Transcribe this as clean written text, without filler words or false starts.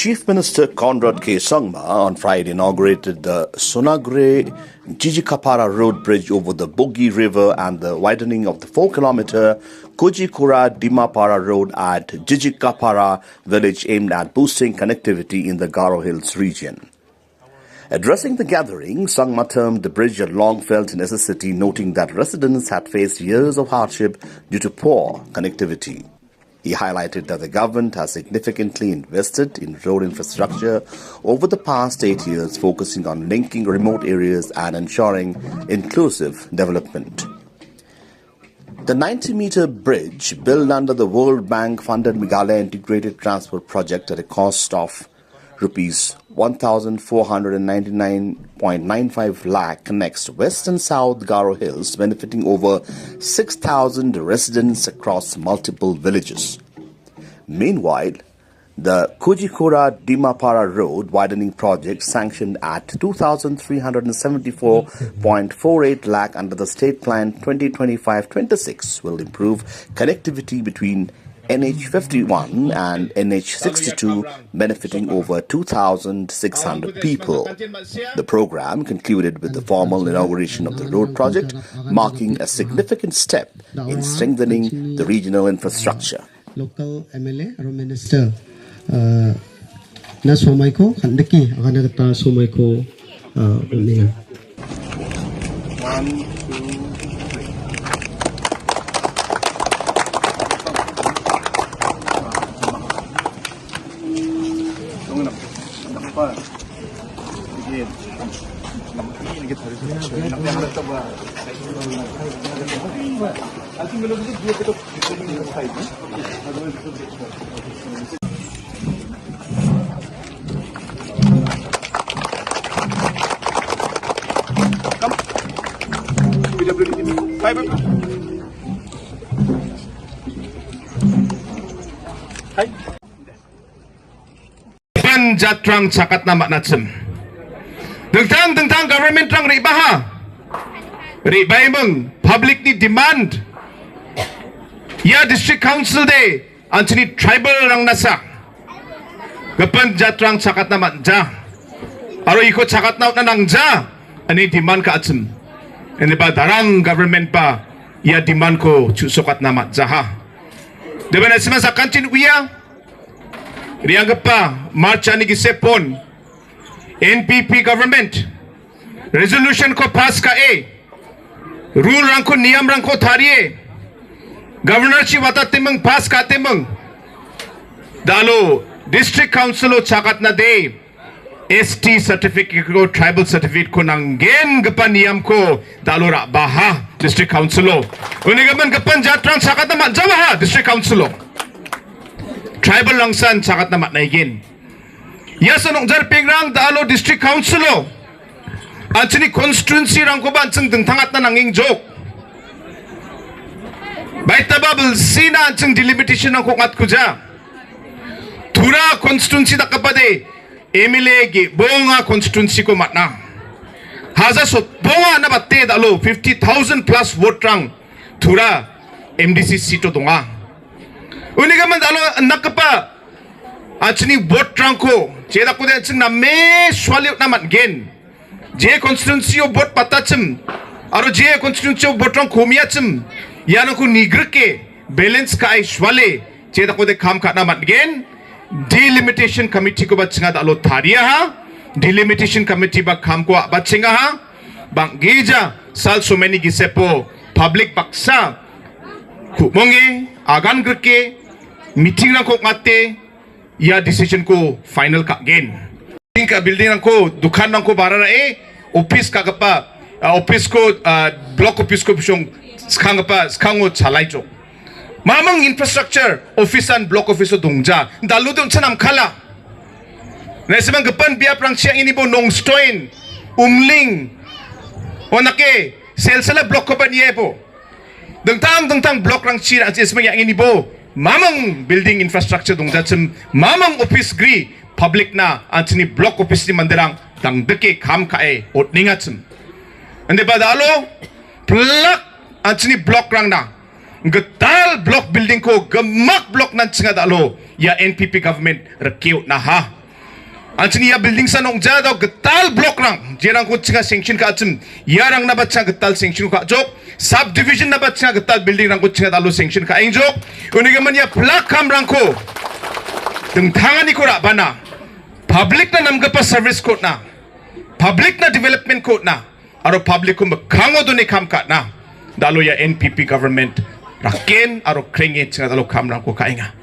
Chief Minister Conrad K. Sangma on Friday inaugurated the Sonagre-Jijikapara Road Bridge over the Bogi River and the widening of the 4-kilometer Kujikura-Dimapara Road at Jijikapara village aimed at boosting connectivity in the Garo Hills region. Addressing the gathering, Sangma termed the bridge a long-felt necessity, noting that residents had faced years of hardship due to poor connectivity. He highlighted that the government has significantly invested in road infrastructure over the past 8 years, focusing on linking remote areas and ensuring inclusive development. The 90-meter bridge, built under the World Bank-funded Meghalaya Integrated Transport Project at a cost of Rs 1,499.95 lakh, connects west and south Garo Hills, benefiting over 6,000 residents across multiple villages. Meanwhile, the Kujikura-Dimapara Road widening project, sanctioned at 2,374.48 lakh under the State Plan 2025-26, will improve connectivity between NH51 and NH62, benefiting over 2,600 people. The program concluded with the formal inauguration of the road project, marking a significant step in strengthening the regional infrastructure. Local MLA or Minister na somay ko kandaki akan nagta somay ko uningan. 1, Jatrang sakat na matnatsem. Dengtang government rang ribaha. Ribay mong public ni demand. Ya district council de anchini tribal rang nasa. Gapan jatrang sakat na matja. Aro ikot sakat na nangja. Ani demand ka atsem. Ani ba darang government pa ya demand ko sukat na matja ha. Diba na sima sa kantin uya? Riyanggap pa, March ani gisepon, NPP government, resolution ko pass ka rule rang ko niyam rang ko thariye, governorship wata timang pass ka timang, dalo district council o chakat na de, ST certificate ko, tribal certificate ko nang gen gapan niyam ko, dalo ra baha district council o, unigaman gapan jatrang chakat na matjawa ha district council o. Tribal langsan sakat na matnaigin. Yes, anong jarping rang dalo district council o. At sini constituency rang ko ba ang dengtangat na nanging joke. Baik tababel sina ang delimitation ng kungat ko dya. Tura constituency na kapade. Emilegi bonga constituency ko matna. Haza so bonga na batte dalo 50,000 plus vote rang. Tura MDC sito dunga. Unigaman dalo nakapa at sini vote trangko jeda ko den sing na me swali naman gen je constituency o vote patachim aro je constituency o vote trang komiachim yan ko nigrke balance ka ay swale jeda ko de kam ka naman gen delimitation committee ko batsinga dalo tharia ha delimitation committee ba kam ko batsinga ha bang geja sal so many gisepo public baksa kumonge agan grke meeting na ko ngate ya decision ko final ka again building ko dukhan nang ko bara na office ka pa office ko block office ko pisong skango chalai jo mamang infrastructure office and block office dongja dalu dong chanam khala nesemang gapan biap rang siang ini bo nong stoin umling onake selsala block ko ba niye po dengtang block rang sira ismang yang ini bo mamang building infrastructure dong jachim mamang office gri public na antini block office ni mandirang dang deke kam kae otningachim ande badalo plak antini block rang na getal block building ko gemak block nan chinga dalo ya NPP government rakiu na ha Anjing ya building sa nong jada getal blok rang jerang ko chinga sanction ka achim yarang na batcha getal sanction ka jok subdivision na batcha getal building rang ko chinga dalu sanction ka injok uniga man ya plak kam rang ko tung thangani ko ra bana public na namga pa service code na public na development code na aro public ko makhango do ni kam ka na dalu ya NPP government raken aro krenge chinga dalu kam rang ko kainga